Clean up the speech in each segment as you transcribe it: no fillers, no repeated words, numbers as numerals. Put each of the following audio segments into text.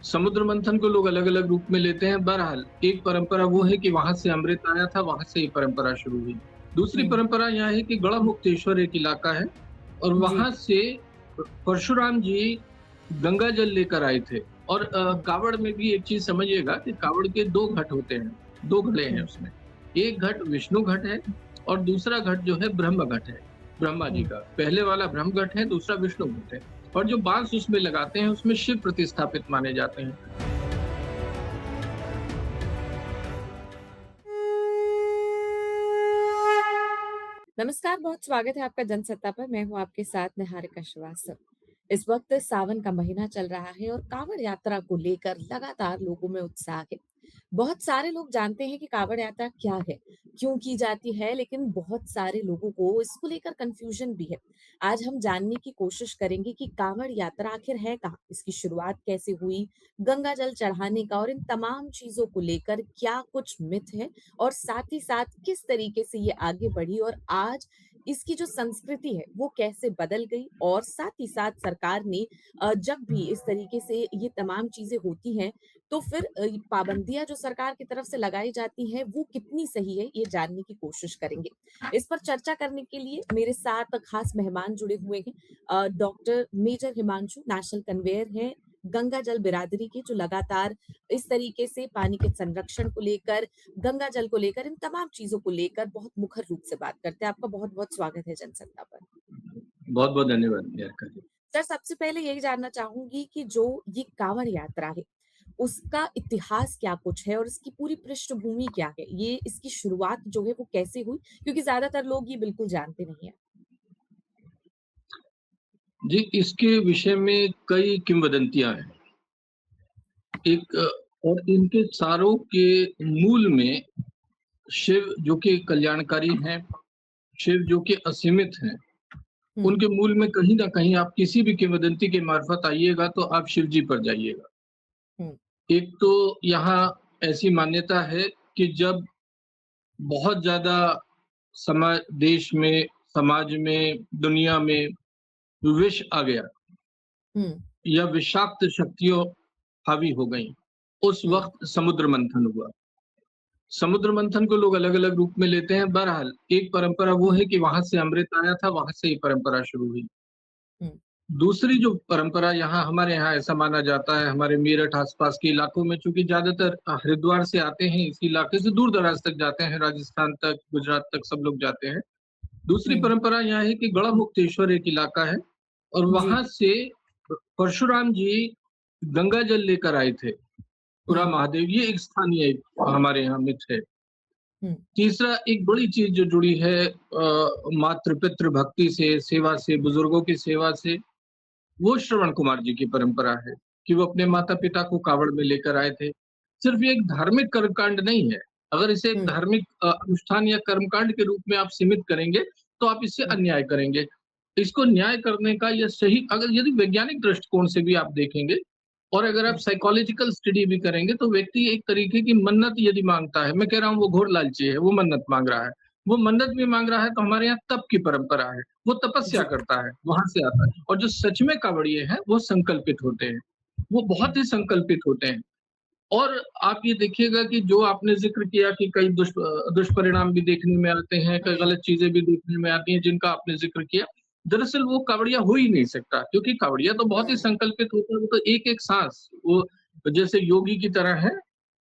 समुद्र मंथन को लोग अलग-अलग रूप में लेते हैं। बहरहाल, एक परंपरा वो है कि वहाँ से अमृत आया था, वहाँ से ये परंपरा शुरू हुई। दूसरी हुँ, परंपरा यहाँ है कि गढ़मुक्तेश्वर एक इलाका है और जी। वहाँ से परशुराम जी गंगा जल लेकर आए थे और हुँ, कावड़ में भी एक चीज़ समझिएगा कि कावड़ के 2 घट होते हैं, 2 घड़े हैं हुँ, उसमें। एक घट विष्णु घट है और दूसरा घट जो है ब्रह्म घट है, ब्रह्मा जी हुँ। का। पहले वाला ब्रह्म घट है, दूसरा विष्णु घट है और जो बाँस उसमें लगाते हैं, उसमें शिव प्रतिस्थापित माने जाते हैं। नमस्कार, बहुत स्वागत है आपका जनसत्ता पर। मैं हूँ आपके साथ निहारिका श्रीवास्तव। इस वक्त सावन का महीना चल रहा है और कांवड़ यात्रा को लेकर लगातार लोगों में उत्साह है। बहुत सारे लोग जानते हैं कि कांवड़ यात्रा क्या है, क्यों की जाती है, लेकिन बहुत सारे लोगों को इसको लेकर कंफ्यूजन भी है। आज हम जानने की कोशिश करेंगे कि कांवड़ यात्रा आखिर है कहाँ, इसकी शुरुआत कैसे हुई, गंगा जल चढ़ाने का और इन तमाम चीजों को लेकर क्या कुछ मिथ है और साथ ही साथ किस तरीके से ये आगे बढ़ी और आज इसकी जो संस्कृति है वो कैसे बदल गई और साथ ही साथ सरकार ने जब भी इस तरीके से ये तमाम चीजें होती हैं तो फिर ये पाबंदियां जो सरकार की तरफ से लगाई जाती हैं वो कितनी सही है ये जानने की कोशिश करेंगे। इस पर चर्चा करने के लिए मेरे साथ खास मेहमान जुड़े हुए हैं। Doctor major Himanshu national convener हैं गंगा जल बिरादरी के, जो लगातार इस तरीके से पानी के संरक्षण को लेकर, गंगा जल को लेकर, इन तमाम चीज़ों को लेकर बहुत मुखर रूप से बात करते हैं। आपका बहुत-बहुत स्वागत है जनसत्ता पर। बहुत-बहुत धन्यवाद निहारिका जी। सर, सबसे पहले यही जानना चाहूँगी कि जो ये काँवड़ यात्रा है, उसका इतिहास क्या कुछ है और इसकी पूरी पृष्ठभूमि क्या है? ये इसकी शुरुआत जो है वो कैसे हुई? क्योंकि ज़्यादातर लोग ये बिल्कुल जानते नहीं हैं। जी, इसके विषय में कई किंवदंतियाँ हैं। एक और इनके सारों के मूल में शिव जो कि कल्याणकारी हैं, शिव जो कि असीमित हैं, हुँ, उनके मूल में कहीं न कहीं आप किसी भी किंवदंती के मार्फत आइएगा तो आप शिव जी पर जाइएगा। हुँ, एक तो यहाँ ऐसी मान्यता है कि जब बहुत ज़्यादा देश में, समाज में, दुनिया में विष आ गया हुँ, या विषाक्त शक्तियों हावी हो गईं, उस हुँ, वक़्त समुद्र मंथन हुआ। समुद्र मंथन को लोग अलग-अलग रूप में लेते हैं। बहरहाल, एक परंपरा वो हुँ, है कि वहाँ से अमृत आया था, वहाँ से ये परंपरा शुरू हुई। हुँ, दूसरी जो परंपरा यहाँ हमारे यहाँ ऐसा माना जाता है, हमारे मेरठ आस-पास के इलाकों में चूँकि ज़्यादातर हरिद्वार से आते हैं, इस इलाके से दूर-दराज तक जाते हैं, राजस्थान तक, गुजरात तक सब लोग जाते हैं। दूसरी हुँ, परंपरा यहाँ है कि गढ़मुक्तेश्वर एक इलाका है और जी, वहाँ से परशुराम जी गंगा जल लेकर आए थे, पुरा हुँ, महादेव, ये एक स्थानीय एक हमारे यहाँ मिथ है। हुँ, तीसरा एक बड़ी चीज़ जो जुड़ी है मातृ-पितृ भक्ति से, सेवा से, बुजुर्गों की सेवा से, वो श्रवण कुमार जी की परंपरा है कि वो अपने हुँ, माता-पिता को कावड़ में लेकर आए थे। सिर्फ़ ये एक धार्मिक कर्मकांड नहीं है। अगर इसे एक हुँ, धार्मिक अनुष्ठान या कर्मकांड के रूप में आप सीमित करेंगे, तो आप इससे हुँ, अन्याय करेंगे। इसको न्याय करने का या सही अगर यदि वैज्ञानिक दृष्टिकोण से भी आप देखेंगे और अगर आप हुँ, साइकोलॉजिकल स्टडी भी करेंगे, तो व्यक्ति एक तरीके की मन्नत यदि माँगता है, मैं कह रहा हूँ वो घोर लालची है, वो मन्नत माँग रहा है। वो मन्नत भी माँग रहा है तो हमारे यहाँ तप की परंपरा है, वो तपस्या जी, करता है, वहाँ से आता है। और जो सच में कावड़िए हैं, वो संकल्पित होते हैं। वो हुँ, बहुत ही संकल्पित होते हैं। और आप ये देखिएगा कि जो आपने ज़िक्र किया कि कई दुष्परिणाम भी देखने में आते हैं, कई हुँ, गलत चीज़ें भी देखने में आती हैं, जिनका आपने ज़िक्र किया। दरअसल वो कावड़िया हो ही नहीं सकता क्योंकि कावड़िया तो बहुत ही हुँ, संकल्पित होता है, वो तो एक-एक साँस वो जैसे योगी की तरह है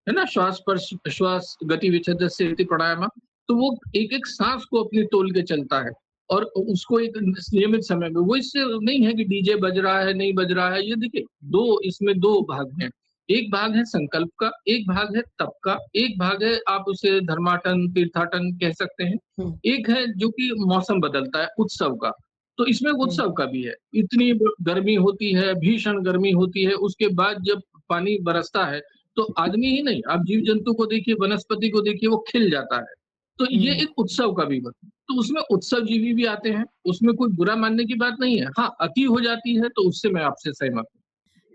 ना? श्वास पर श्वास गति विच्छेदस्य इति प्राणायामः, तो वो एक-एक साँस को अपनी तौल के चलता है और उसको एक नियमित समय में वो इससे नहीं है कि डीजे बज रहा है, नहीं बज रहा है। ये देखिए 2 इसमें 2 भाग हैं। एक भाग है संकल्प का, एक भाग है तप का, एक भाग है आप उसे धर्माटन, तीर्थाटन कह सकते हैं। हुँ, एक है जो कि मौसम बदलता है, उत्सव का। तो इसमें हुँ, उत्सव का भी है। इतनी ब गर्मी होती है, भीषण गर्मी होती है, उसके बाद जब पानी बरसता है, तो आदमी ही नहीं, आप जीव-जंतु को देखिए, वनस्पति को देखिए, वो खिल जाता है। तो ये हुँ। एक उत्सव का भी तो उसमें उत्सवजीवी भी आते हैं, उसमें कोई बुरा मानने की बात नहीं है। हाँ, अति हो जाती है तो उससे मैं आपसे सहमत हूँ।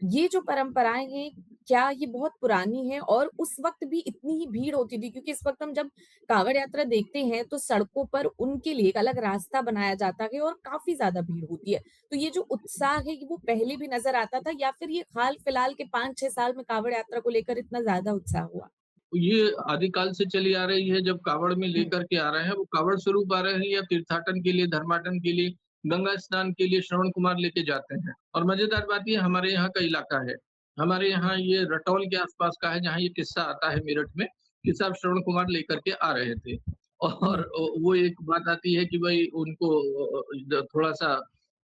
ये जो परंपराएँ हैं, क्या ये बहुत पुरानी है और उस वक़्त भी इतनी ही भीड़ होती थी? क्योंकि इस वक़्त हम जब काँवड़ यात्रा देखते हैं तो सड़कों पर उनके लिए एक अलग रास्ता बनाया जाता है और काफ़ी ज़्यादा भीड़ होती है। तो ये जो उत्साह है ये वो पहले भी नज़र आता था या फिर ये हाल-फिलहाल के 5-6 साल में काँवड़ यात्रा को लेकर इतना ज़्यादा उत्साह हुआ? ये आदिकाल से चली आ रही है, जब कावड़ में हुँ, लेकर के आ रहे हैं, वो कावड़ स्वरूप आ रहे हैं या तीर्थाटन के लिए, धर्माटन के लिए, गंगा स्नान के लिए श्रवण कुमार लेके जाते हैं। और मज़ेदार बात ये हमारे यहाँ का इलाका है। हमारे यहाँ हुँ, ये रटौल के आस-पास का है, जहाँ ये किस्सा आता है मेरठ में, कि साहब श्रवण कुमार लेकर के आ रहे थे। और हुँ, वो एक बात आती है कि भई उनको थोड़ा-सा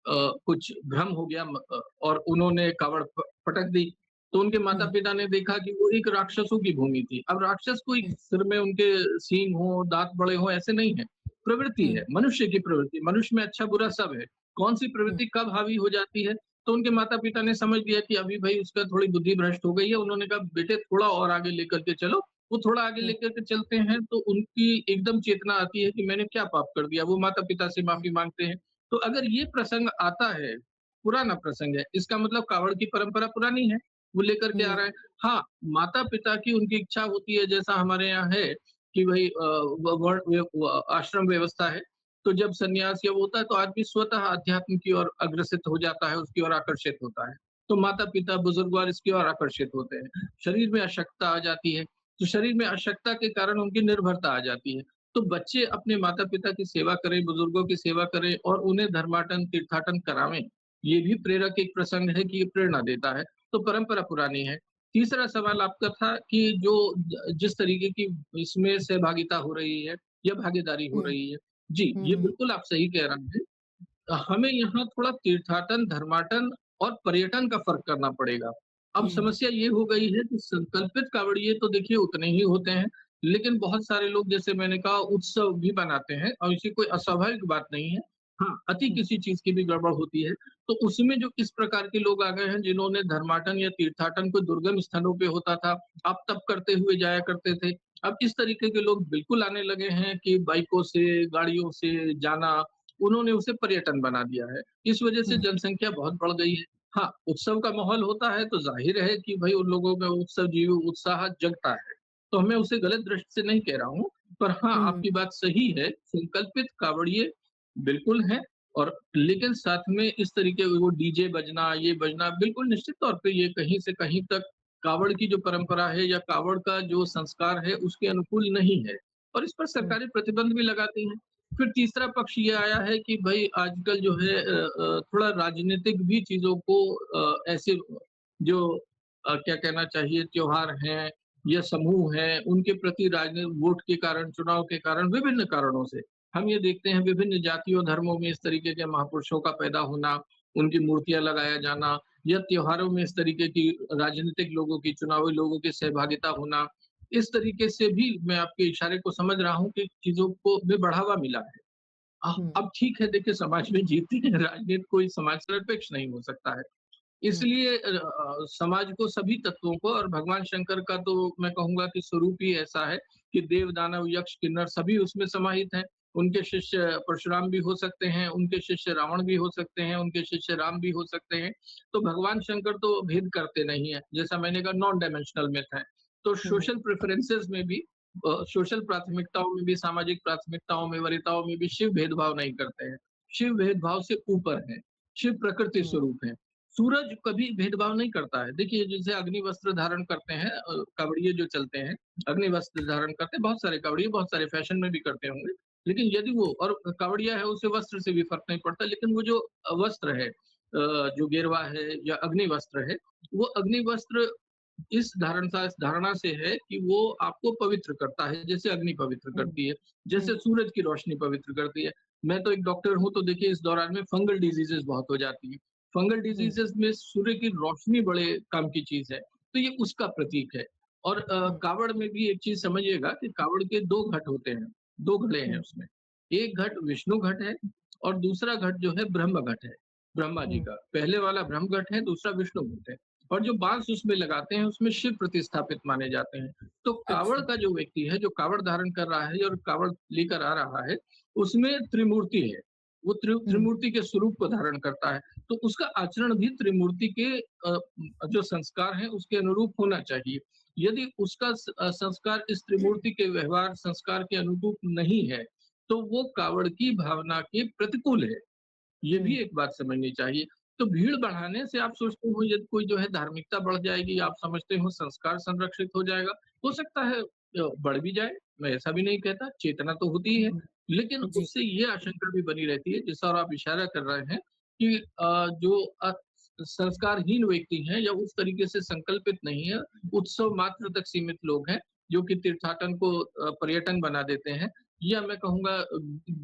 कुछ भ्रम हो गया और उन्होंने कावड़ पटक दी। तो उनके हुँ, माता-पिता ने देखा कि वो एक राक्षसों की भूमि थी। अब राक्षस कोई हुँ, सिर में उनके सींग हो, दाँत बड़े हों, ऐसे नहीं है। प्रवृत्ति हुँ, है, मनुष्य की प्रवृत्ति। मनुष्य में अच्छा-बुरा सब है। कौन-सी हुँ, प्रवृत्ति कब हावी हो जाती है, तो उनके माता-पिता ने समझ लिया कि अभी भई उसका थोड़ी बुद्धि भ्रष्ट हो गई है। उन्होंने कहा, "बेटे थोड़ा और आगे लेकर के चलो।" वो थोड़ा आगे हुँ, लेकर के चलते हैं, तो उनकी एकदम चेतना आती है कि मैंने क्या पाप कर दिया? वो माता-पिता से हुँ, माफ़ी माँगते हैं। तो अगर ये प्रसंग आता है, पुराना प्रसंग है, इसका मतलब कावड़ की परंपरा पुरानी है। वो लेकर के आ हुँ, रहा है। हाँ, माता-पिता की उनकी इच्छा होती है जैसा हमारे यहाँ है कि भई व वर्ण व आश्रम व्यवस्था है, तो जब सन्यास या वो होता है तो आदमी स्वतः अध्यात्म की ओर अग्रसित हो जाता है, उसकी ओर आकर्षित होता है। तो माता-पिता, बुजुर्गवार इसकी ओर आकर्षित होते हैं। शरीर में अशक्तता आ जाती है, तो शरीर में अशक्तता के कारण उनकी निर्भरता आ जाती है। तो बच्चे अपने माता-पिता की सेवा करें, बुजुर्गों की सेवा करें और उन्हें धर्माटन, तीर्थाटन करावें। ये भी प्रेरक एक प्रसंग है कि ये प्रेरणा देता है। तो परंपरा पुरानी है। तीसरा सवाल आपका था कि जो जिस तरीके की इसमें सहभागिता हो रही है या भागीदारी हो हुँ, रही है। जी, हुँ, ये हुँ, बिल्कुल आप सही कह रहे हैं। हमें यहाँ थोड़ा तीर्थाटन, धर्माटन और पर्यटन का फ़र्क करना पड़ेगा। अब हुँ, समस्या ये हो गई है कि संकल्पित कावड़िए तो देखिए उतने ही होते हैं, लेकिन बहुत सारे लोग जैसे मैंने कहा उत्सव भी बनाते हैं और इसकी कोई अस्वाभाविक बात नहीं है। हाँ, अति हुँ, किसी चीज़ की भी गड़बड़ होती है, तो उसमें जो इस प्रकार के लोग आ गए हैं जिन्होंने धर्माटन या तीर्थाटन कोई दुर्गम स्थानों पे होता था, आप तप करते हुए जाया करते थे। अब इस तरीके के लोग बिल्कुल आने लगे हैं कि बाइकों से, गाड़ियों से जाना, उन्होंने उसे पर्यटन बना दिया है। इस वजह से हुँ, जनसंख्या बहुत बढ़ गई है। हाँ, उत्सव का माहौल होता है तो ज़ाहिर है कि भई उन लोगों में उत्सव जीव उत्साह जगता है। तो मैं उसे गलत दृष्टि से नहीं कह रहा हूँ, पर हाँ, हुँ, आपकी बात सही है, संकल्पित कावड़िए बिल्कुल हैं और लेकिन साथ में इस तरीके वो डीजे बजना, ये बजना बिल्कुल निश्चित तौर पे ये कहीं से कहीं तक कावड़ की जो परंपरा है या कावड़ का जो संस्कार है उसके अनुकूल नहीं है और इस पर हुँ, सरकारें प्रतिबंध भी लगाती हैं। फिर तीसरा पक्ष ये आया है कि भई आजकल जो है थोड़ा राजनीतिक भी चीज़ों को ऐसे जो क्या कहना चाहिए त्योहार हैं या समूह हैं, उनके प्रति वोट के कारण, चुनाव के कारण, विभिन्न कारणों से हम ये देखते हैं विभिन्न जातियों, धर्मों में इस तरीके के महापुरुषों का पैदा होना, उनकी मूर्तियाँ लगाया जाना या त्योहारों में इस तरीके की राजनीतिक लोगों की, चुनावी लोगों की सहभागिता होना। इस तरीके से भी मैं आपके इशारे को समझ रहा हूँ कि चीज़ों को में बढ़ावा मिला है। हुँ, अब ठीक है देखिए समाज में जीती है राजनीति कोई समाज से निरपेक्ष नहीं हो सकता है। हुँ, इसलिए समाज को सभी तत्वों को और भगवान शंकर का तो मैं कहूँगा कि स्वरूप ही ऐसा है कि देव, दानव, यक्ष, किन्नर सभी उसमें समाहित हैं। उनके शिष्य परशुराम भी हो सकते हैं, उनके शिष्य रावण भी हो सकते हैं, उनके शिष्य राम भी हो सकते हैं। तो भगवान शंकर तो भेद करते नहीं हैं, जैसा मैंने कहा नॉन डायमेंशनल मेथ है। तो हुँ, सोशल प्रेफ़रेंसेस में भी सोशल प्राथमिकताओं में भी, सामाजिक प्राथमिकताओं में, वरीयताओं में भी शिव भेदभाव नहीं करते हैं। शिव भेदभाव से ऊपर हैं, शिव प्रकृति हुँ, स्वरूप हैं। सूरज कभी भेदभाव नहीं करता है। देखिए जैसे अग्नि वस्त्र धारण करते हैं कावड़िए जो चलते हैं, अग्नि वस्त्र धारण करते हैं, बहुत सारे कावड़िए बहुत सारे फैशन में भी करते होंगे। लेकिन यदि वो और कावड़िया है उसे वस्त्र से भी फ़र्क नहीं पड़ता, लेकिन वो जो वस्त्र है जो गेरुआ है या अग्नि वस्त्र है, वो अग्नि वस्त्र इस धारणा से है कि वो आपको पवित्र करता है, जैसे अग्नि पवित्र हुँ, करती है, जैसे हुँ, सूरज की रोशनी पवित्र करती है। मैं तो एक डॉक्टर हूँ, तो देखिए इस दौरान में फंगल डिजीज़ेज़ बहुत हो जाती हैं। फंगल हुँ, डिजीज़ेज़ में सूर्य की रोशनी बड़े काम की चीज़ है, तो ये उसका प्रतीक है। और हुँ, कावड़ में भी एक चीज़ समझिएगा कि कावड़ के 2 घट होते हैं, 2 घड़े हैं हुँ, उसमें। एक घट विष्णु घट है और दूसरा घट जो है ब्रह्म घट है, ब्रह्मा जी हुँ, का। पहले वाला ब्रह्म घट है, दूसरा विष्णु घट है। और जो बाँस उसमें लगाते हैं, उसमें शिव प्रतिस्थापित माने जाते हैं। तो कावड़ अच्छा, का जो व्यक्ति है, जो कावड़ धारण कर रहा है और कावड़ लेकर आ रहा है, उसमें त्रिमूर्ति है। वो हुँ, त्रिमूर्ति के स्वरूप को धारण करता है। तो उसका आचरण भी त्रिमूर्ति के जो संस्कार हैं उसके अनुरूप होना चाहिए। यदि उसका संस्कार इस त्रिमूर्ति के व्यवहार संस्कार के अनुरूप नहीं है, तो वो कावड़ की भावना के प्रतिकूल है। ये भी हुँ, एक बात समझनी चाहिए। तो भीड़ बढ़ाने से आप सोचते हो यदि कोई जो है धार्मिकता बढ़ जाएगी, आप समझते हो संस्कार संरक्षित हो जाएगा, हो सकता है बढ़ भी जाए, मैं ऐसा भी नहीं कहता, चेतना तो होती ही है। हुँ, लेकिन जी। उससे ये आशंका भी बनी रहती है, जिस ओर आप इशारा कर रहे हैं कि जो संस्कारहीन व्यक्ति हैं या उस तरीके से संकल्पित नहीं है, उत्सव मात्र तक सीमित लोग हैं, जो कि तीर्थाटन को पर्यटन बना देते हैं, या मैं कहूँगा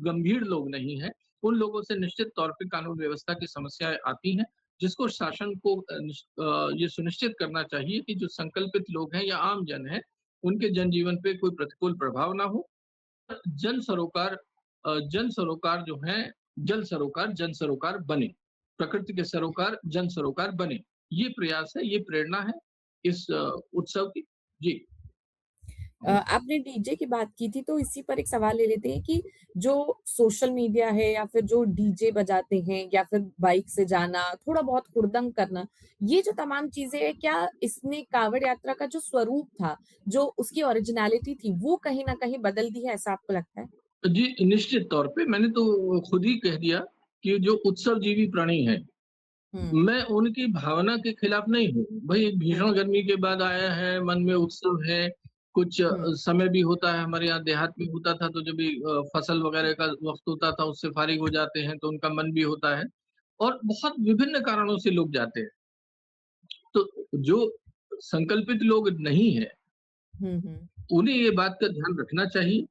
गंभीर लोग नहीं हैं। उन लोगों से निश्चित तौर पे कानून व्यवस्था की समस्याएँ आती हैं, जिसको शासन को ये सुनिश्चित करना चाहिए कि जो संकल्पित लोग हैं या आम जन हैं, उनके जनजीवन पे कोई प्रतिकूल प्रभाव ना हो। जन सरोकार जन सरोकार जो है, जल सरोकार जन सरोकार बने। प्रकृति के सरोकार जन सरोकार बने। ये प्रयास है, ये प्रेरणा है इस उत्सव की। जी। आपने डीजे की बात की थी, तो इसी पर एक सवाल ले लेते हैं कि जो सोशल मीडिया है या फिर जो डीजे बजाते हैं या फिर बाइक से जाना, थोड़ा बहुत हुड़दंग करना, ये जो तमाम चीज़ें हैं, क्या इसने कांवड़ यात्रा का जो स्वरूप था, जो उसकी ओरिजिनैलिटी थी, वो कहीं न कहीं बदल दी है, ऐसा आपको लगता है? जी, निश्चित तौर पे मैंने तो खुद ही कह दिया कि जो उत्सवजीवी प्राणी हैं, हुँ, मैं उनकी भावना के खिलाफ नहीं हूँ। भई हुँ, भीषण गर्मी के बाद आया है, मन में उत्सव है, कुछ हुँ, समय भी होता है, हमारे यहाँ देहात में होता था तो जब भी फसल वगैरह का वक़्त होता था, उससे फ़ारिग हो जाते हैं, तो उनका मन भी होता है और बहुत विभिन्न कारणों से लोग जाते हैं। तो जो संकल्पित लोग नहीं हैं, हुँ, हुँ, उन्हें ये बात का ध्यान रखना चाहिए,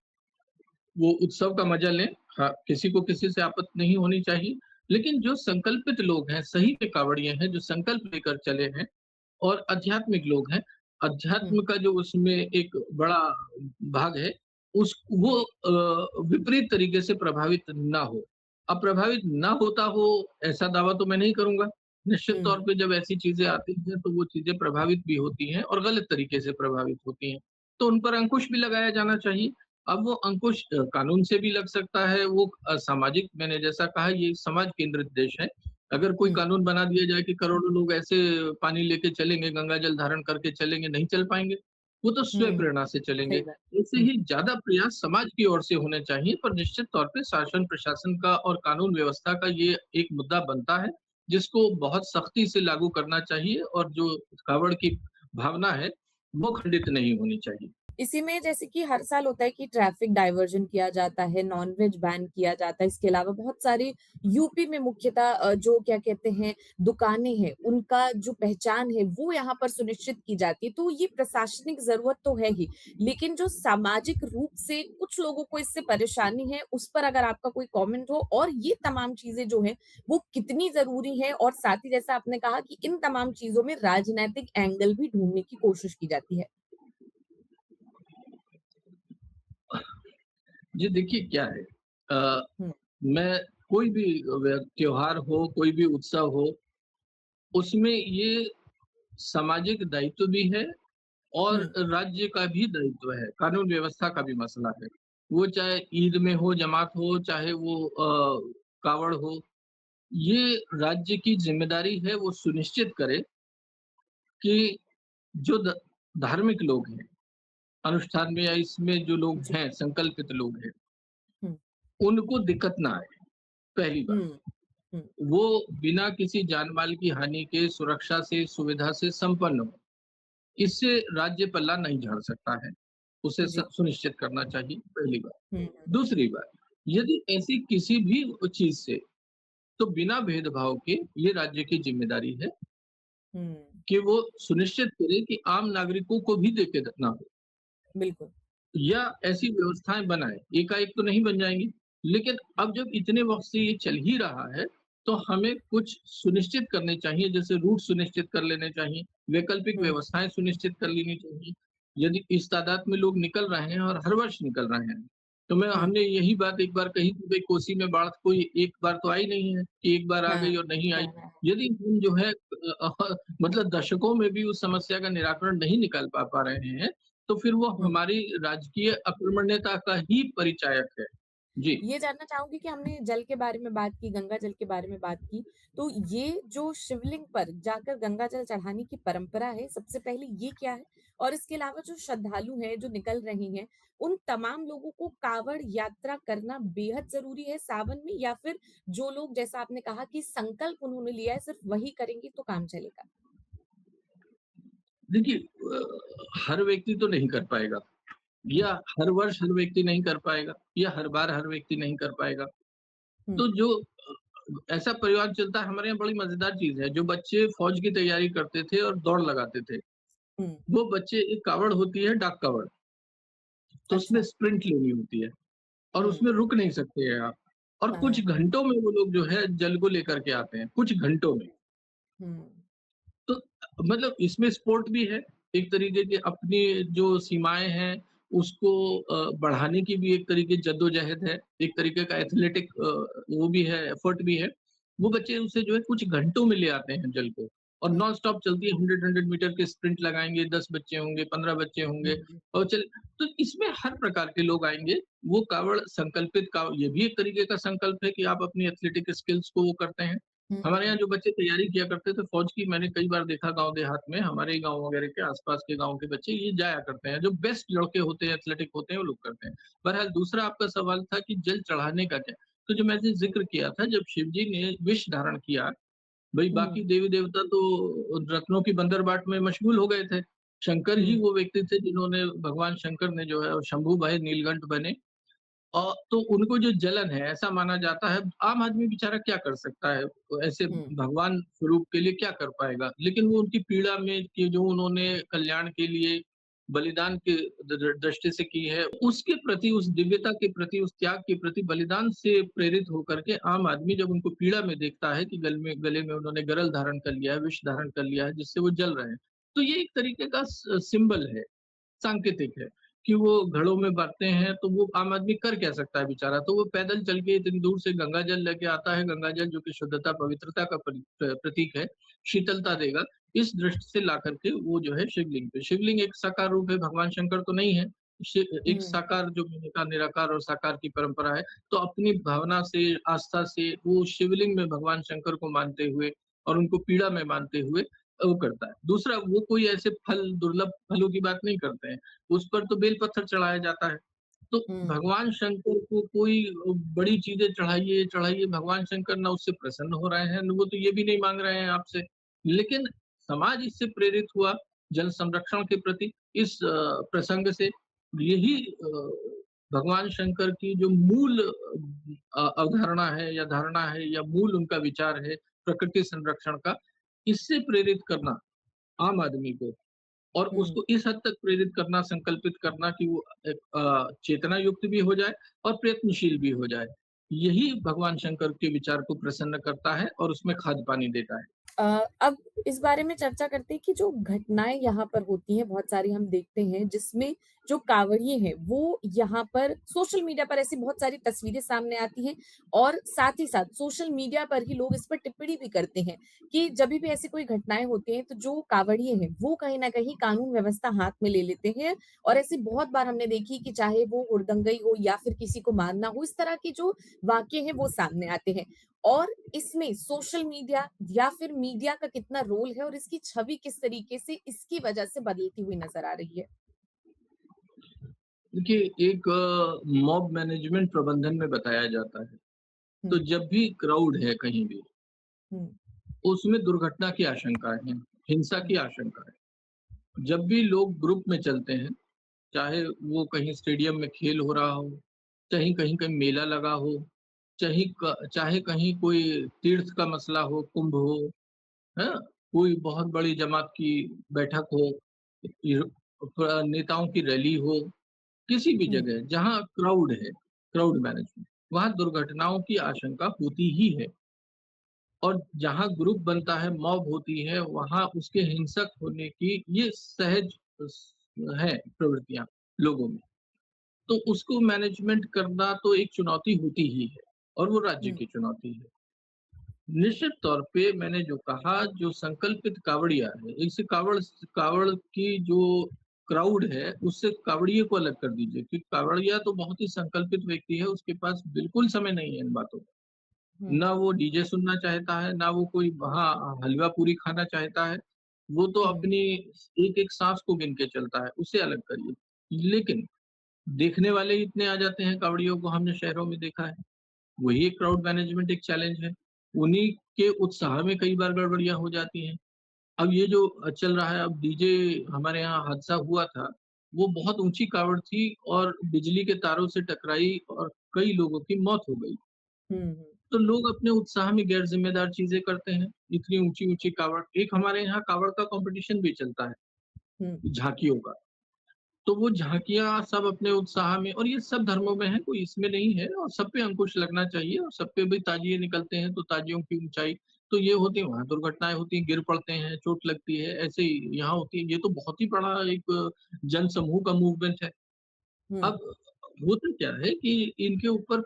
वो उत्सव का मज़ा लें। हाँ, किसी को किसी से आपत्ति नहीं होनी चाहिए, लेकिन जो संकल्पित लोग हैं, सही में काँवड़िए हैं, जो संकल्प लेकर चले हैं और आध्यात्मिक लोग हैं। हुँ, अध्यात्म का जो उसमें एक बड़ा भाग है, उस वो विपरीत तरीके से प्रभावित ना हो। अब प्रभावित ना होता हो, ऐसा दावा तो मैं नहीं करूँगा। निश्चित हुँ, तौर पे जब ऐसी चीज़ें आती हैं, तो वो चीज़ें प्रभावित भी होती हैं और गलत तरीके से प्रभावित होती हैं। तो उन पर अंकुश भी लगाया जाना चाहिए। अब वो अंकुश कानून से भी लग सकता है, वो सामाजिक मैंने जैसा कहा ये समाज केंद्रित देश है। अगर कोई हुँ, कानून बना दिया जाए कि करोड़ों लोग ऐसे पानी लेके चलेंगे, गंगा जल धारण करके चलेंगे, नहीं चल पाएँगे। वो तो स्वयं हुँ, प्रेरणा से चलेंगे। सही बात। ऐसे हुँ। ही ज़्यादा प्रयास समाज की ओर से होने चाहिए, पर निश्चित तौर पे शासन प्रशासन का और कानून व्यवस्था का ये एक मुद्दा बनता है, जिसको बहुत सख्ती से लागू करना चाहिए और जो कावड़ की भावना है, वो खंडित नहीं होनी चाहिए। इसी में जैसे कि हर साल होता है कि ट्रैफिक डाइवर्जन किया जाता है, नॉन-वेज बैन किया जाता है, इसके अलावा बहुत सारी यूपी में मुख्यतः जो क्या कहते हैं दुकानें हैं, उनका जो पहचान है वो यहाँ पर सुनिश्चित की जाती है। तो ये प्रशासनिक ज़रूरत तो है ही, लेकिन जो सामाजिक रूप से कुछ लोगों को इससे परेशानी है, उस पर अगर आपका कोई कमेंट हो और ये तमाम चीज़ें जो हैं, वो कितनी ज़रूरी है और साथ ही जैसा आपने कहा कि इन तमाम चीज़ों में राजनैतिक एंगल भी ढूँढने की कोशिश की जाती है। जी देखिए क्या है हुँ, मैं कोई भी त्योहार हो, कोई भी उत्सव हो, उसमें ये सामाजिक दायित्व भी है और हुँ, राज्य का भी दायित्व है, कानून व्यवस्था का भी मसला है। वो चाहे ईद में हो, जमात हो, चाहे वो कावड़ हो, ये राज्य की ज़िम्मेदारी है वो सुनिश्चित करे कि जो धार्मिक लोग हैं, अनुष्ठान में या इसमें जो लोग जी। हैं, संकल्पित लोग हैं, हुँ, उनको दिक्कत ना आए, पहली बात। हुँ, हुँ, वो बिना किसी जान-माल की हानि के सुरक्षा से, सुविधा से संपन्न हो। इससे राज्य पल्ला नहीं झाड़ सकता है। उसे जी। सुनिश्चित करना चाहिए, पहली बात। हुँ, दूसरी बात, यदि ऐसी किसी भी चीज़ से तो बिना भेदभाव के ये राज्य की ज़िम्मेदारी है हुँ, कि वो सुनिश्चित करे कि आम नागरिकों को भी दिक्कत ना हो। बिल्कुल। या ऐसी व्यवस्थाएँ बनाएँ, एकाएक तो नहीं बन जाएँगी, लेकिन अब जब इतने वक़्त से ये चल ही रहा है, तो हमें कुछ सुनिश्चित करने चाहिए, जैसे रूट सुनिश्चित कर लेने चाहिए, वैकल्पिक हुँ, व्यवस्थाएँ सुनिश्चित कर लेनी चाहिए। यदि इस तादाद में लोग निकल रहे हैं और हर वर्ष निकल रहे हैं, तो मैं हुँ, हमने यही बात एक बार कही थी भई कोसी में बाढ़ कोई एक बार तो आई नहीं है, कि एक बार आ हाँ, गई और नहीं आई। हाँ, हाँ, यदि हम जो है मतलब दशकों में भी उस समस्या का निराकरण नहीं निकाल पा रहे हैं, तो फिर वो हुँ, हमारी राजकीय अकर्मण्यता का ही परिचायक है। जी। ये जानना चाहूँगी कि हमने जल के बारे में बात की, गंगा जल के बारे में बात की, तो ये जो शिवलिंग पर जाकर गंगा जल चढ़ाने की परंपरा है, सबसे पहले ये क्या है? और इसके अलावा जो श्रद्धालु हैं, जो निकल रहे हैं, उन तमाम लोगों को कावड़ यात्रा करना बेहद ज़रूरी है सावन में, या फिर जो लोग जैसा आपने कहा कि संकल्प उन्होंने लिया है, सिर्फ़ वही करेंगे तो काम चलेगा? देखिए हर व्यक्ति तो नहीं कर पाएगा, हुँ, या हर वर्ष हर व्यक्ति नहीं कर पाएगा, या हर बार हर व्यक्ति नहीं कर पाएगा। हुँ, तो जो ऐसा परिवार चलता है हमारे यहाँ, बड़ी मज़ेदार चीज़ है, जो बच्चे फ़ौज की तैयारी करते थे और दौड़ लगाते थे, हुँ, वो बच्चे, एक कावड़ होती है, डाक कावड़, तो उसमें अच्छा, स्प्रिंट लेनी होती है और हुँ, उसमें रुक नहीं सकते हैं आप, और कुछ हाँ, घंटों में वो लोग जो है जल को लेकर के आते हैं, कुछ घंटों में। हुँ, तो मतलब इसमें स्पोर्ट भी है, एक तरीके की अपनी जो सीमाएँ हैं, उसको बढ़ाने की भी एक तरीके जद्दोजहद है, एक तरीके का एथलेटिक वो भी है, एफर्ट भी है। वो बच्चे उसे जो है कुछ घंटों में ले आते हैं जल को, और हुँ, नॉन स्टॉप चलती है, 100 मीटर के स्प्रिंट लगाएँगे, 10 बच्चे होंगे, 15 बच्चे होंगे, हुँ, और चल तो इसमें हर प्रकार के लोग आएँगे। वो कावड़ संकल्पित का ये भी एक तरीके का संकल्प है कि आप अपनी एथलेटिक स्किल्स को वो करते हैं। हुँ, हमारे यहाँ हुँ, जो बच्चे तैयारी किया करते थे फ़ौज की, मैंने कई बार देखा गाँव देहात में, हमारे ही गाँव वगैरह के आस-पास के गाँव के बच्चे ये जाया करते हैं, जो बेस्ट लड़के होते हैं, एथलेटिक होते हैं, वो लोग करते हैं। बहरहाल दूसरा आपका सवाल था कि जल चढ़ाने का क्या? तो जो मैंने ज़िक्र किया था, जब शिव जी ने विष धारण किया, भई हुँ, बाकी देवी-देवता तो रत्नों की बंदरबाट में मशगूल हो गए थे। शंकर ही हुँ, वो व्यक्ति थे जिन्होंने, भगवान शंकर ने जो है, शंभू भाई नीलकंठ बने, तो उनको जो जलन है, ऐसा माना जाता है, आम आदमी बेचारा क्या कर सकता है? ऐसे हुँ, भगवान स्वरूप के लिए क्या कर पाएगा? लेकिन वो उनकी पीड़ा में कि जो उन्होंने कल्याण के लिए बलिदान की दृष्टि से की है, उसके प्रति, उस दिव्यता के प्रति, उस त्याग के प्रति, बलिदान से प्रेरित होकर के आम आदमी जब उनको पीड़ा में देखता है कि गले में उन्होंने गरल धारण कर लिया है, विष धारण कर लिया है, जिससे वो जल रहे हैं, तो ये एक तरीके का सिंबल है, सांकेतिक है कि वो घड़ों में बरते हैं, तो वो आम आदमी कर क्या सकता है बेचारा? तो वो पैदल चल के इतनी दूर से गंगा जल लेके आता है, गंगा जल जो कि शुद्धता, पवित्रता का प्रतीक है, शीतलता देगा। इस दृष्टि से ला करके वो जो है शिवलिंग पे, शिवलिंग एक साकार रूप है, भगवान शंकर तो नहीं है। एक हुँ, साकार, जो मैंने कहा, निराकार और साकार की परंपरा है, तो अपनी भावना से, आस्था से वो शिवलिंग में भगवान शंकर को मानते हुए और उनको पीड़ा में मानते हुए वो करता है। दूसरा, वो कोई ऐसे फल, दुर्लभ फलों की बात नहीं करते हैं। उस पर तो बेल पत्थर चढ़ाया जाता है। तो हुँ, भगवान शंकर को कोई बड़ी चीज़ें चढ़ाइए, चढ़ाइए, भगवान शंकर ना उससे प्रसन्न हो रहे हैं, वो तो ये भी नहीं माँग रहे हैं आपसे। लेकिन समाज इससे प्रेरित हुआ जल संरक्षण के प्रति, इस प्रसंग से। यही भगवान शंकर की जो मूल अवधारणा है या धारणा है या मूल उनका विचार है प्रकृति संरक्षण का, इससे प्रेरित करना आम आदमी को, और हुँ। उसको इस हद तक प्रेरित करना, संकल्पित करना कि वो एक चेतना युक्त भी हो जाए और प्रयत्नशील भी हो जाए। यही भगवान शंकर के विचार को प्रसन्न करता है और उसमें खाद पानी देता है। अब इस बारे में चर्चा करते हैं कि जो घटनाएँ यहाँ पर होती हैं, बहुत सारी हम देखते हैं, जिसमें जो कांवड़िए हैं, वो यहाँ पर सोशल मीडिया पर ऐसी बहुत सारी तस्वीरें सामने आती हैं, और साथ ही साथ सोशल मीडिया पर ही लोग इस पर टिप्पणी भी करते हैं कि जभी भी ऐसी कोई घटनाएँ होती हैं, तो जो कांवड़िए हैं, वो कहीं न कहीं कानून व्यवस्था हाथ में ले लेते हैं, और ऐसी बहुत बार हमने देखी कि चाहे वो हुड़दंगई हो या फिर किसी को मारना हो, इस तरह के जो वाक़ये हैं, वो सामने आते हैं। और इसमें सोशल मीडिया या फिर मीडिया का कितना रोल है, और इसकी छवि किस तरीके से इसकी वजह से बदलती हुई नज़र आ रही है? देखिए, एक मॉब मैनेजमेंट प्रबंधन में बताया जाता है, तो हुँ, जब भी क्राउड है कहीं भी, हुँ, उसमें दुर्घटना की आशंका है, हिंसा की हुँ, आशंका है। जब भी लोग ग्रुप में चलते हैं, चाहे वो कहीं स्टेडियम में खेल हो रहा हो, चाहे कहीं कहीं मेला लगा हो, चाहे कहीं कोई तीर्थ का मसला हो, कुंभ हो, है ना? कोई बहुत बड़ी जमात की बैठक हो, नेताओं की रैली हो, किसी भी हुँ, जगह जहाँ क्राउड है, क्राउड मैनेजमेंट, वहाँ दुर्घटनाओं की आशंका होती ही है। और जहाँ ग्रुप बनता है, मॉब होती है, वहाँ उसके हिंसक होने की ये सहज है प्रवृत्तियाँ लोगों में। तो उसको मैनेजमेंट करना तो एक चुनौती होती ही है, और वो राज्य हुँ, की चुनौती है। निश्चित तौर पे मैंने जो कहा, जो संकल्पित कावड़िया है, इस कावड़ कावड़ की जो क्राउड है, उससे कावड़िए को अलग कर दीजिए, क्योंकि कावड़िया तो बहुत ही संकल्पित व्यक्ति है, उसके पास बिल्कुल समय नहीं है इन बातों का। हुँ, ना वो डीजे सुनना चाहता है, ना वो कोई वहाँ हलवा पूरी खाना चाहता है। वो तो हुँ, अपनी एक-एक साँस को गिन के चलता है, उसे अलग करिए। लेकिन देखने वाले ही इतने आ जाते हैं कावड़ियों को, हमने शहरों में देखा है। वही एक क्राउड मैनेजमेंट एक चैलेंज है। उन्हीं के उत्साह में कई बार गड़बड़ियाँ हो जाती हैं। अब ये जो चल रहा है, अब डीजे हमारे यहाँ हादसा हुआ था, वो बहुत ऊँची कावड़ थी और बिजली के तारों से टकराई और कई लोगों की मौत हो गई। हुँ, हुँ, तो लोग अपने उत्साह में गैर ज़िम्मेदार चीज़ें करते हैं। इतनी ऊँची-ऊँची कावड़, एक हमारे यहाँ कावड़ का कॉम्पिटिशन भी चलता है, हुँ, झाँकियों का। तो वो झाँकियाँ सब अपने उत्साह में, और ये सब धर्मों में है, कोई इसमें नहीं है, और सब पे अंकुश लगना चाहिए, और सब पे भी ताजिए निकलते हैं, तो ताजियों की ऊँचाई तो ये होती है, वहाँ दुर्घटनाएँ होती हैं, गिर पड़ते हैं, चोट लगती है, ऐसे ही यहाँ होती है। ये तो बहुत ही बड़ा एक जनसमूह का मूवमेंट है। हुँ। अब होता क्या है कि इनके ऊपर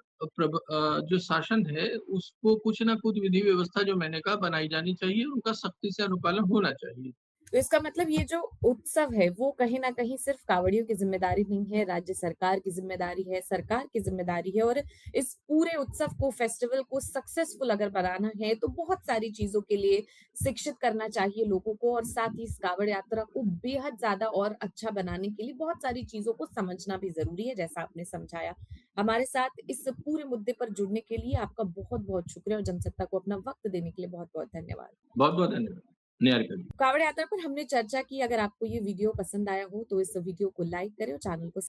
जो शासन है, उसको कुछ ना कुछ विधि व्यवस्था, जो मैंने कहा, बनाई जानी चाहिए, उनका सख्ती से अनुपालन होना चाहिए। तो इसका मतलब ये जो उत्सव है, वो कहीं न कहीं सिर्फ़ कावड़ियों की ज़िम्मेदारी नहीं है, राज्य सरकार की ज़िम्मेदारी है, सरकार की ज़िम्मेदारी है और इस पूरे उत्सव को, फेस्टिवल को सक्सेसफुल अगर बनाना है, तो बहुत सारी चीज़ों के लिए शिक्षित करना चाहिए लोगों को और साथ ही इस कावड़ यात्रा को बेहद ज़्यादा और अच्छा बनाने के लिए बहुत सारी चीज़ों को समझना भी ज़रूरी है, जैसा आपने समझाया। हमारे साथ इस पूरे मुद्दे पर जुड़ने के लिए आपका बहुत-बहुत शुक्रिया और जनसत्ता को अपना वक़्त देने के लिए बहुत-बहुत धन्यवाद। बहुत-बहुत धन्यवाद। निहारिका जी। कावड़ यात्रा पर हमने चर्चा की। अगर आपको ये वीडियो पसंद आया हो तो इस वीडियो को लाइक करें और चैनल को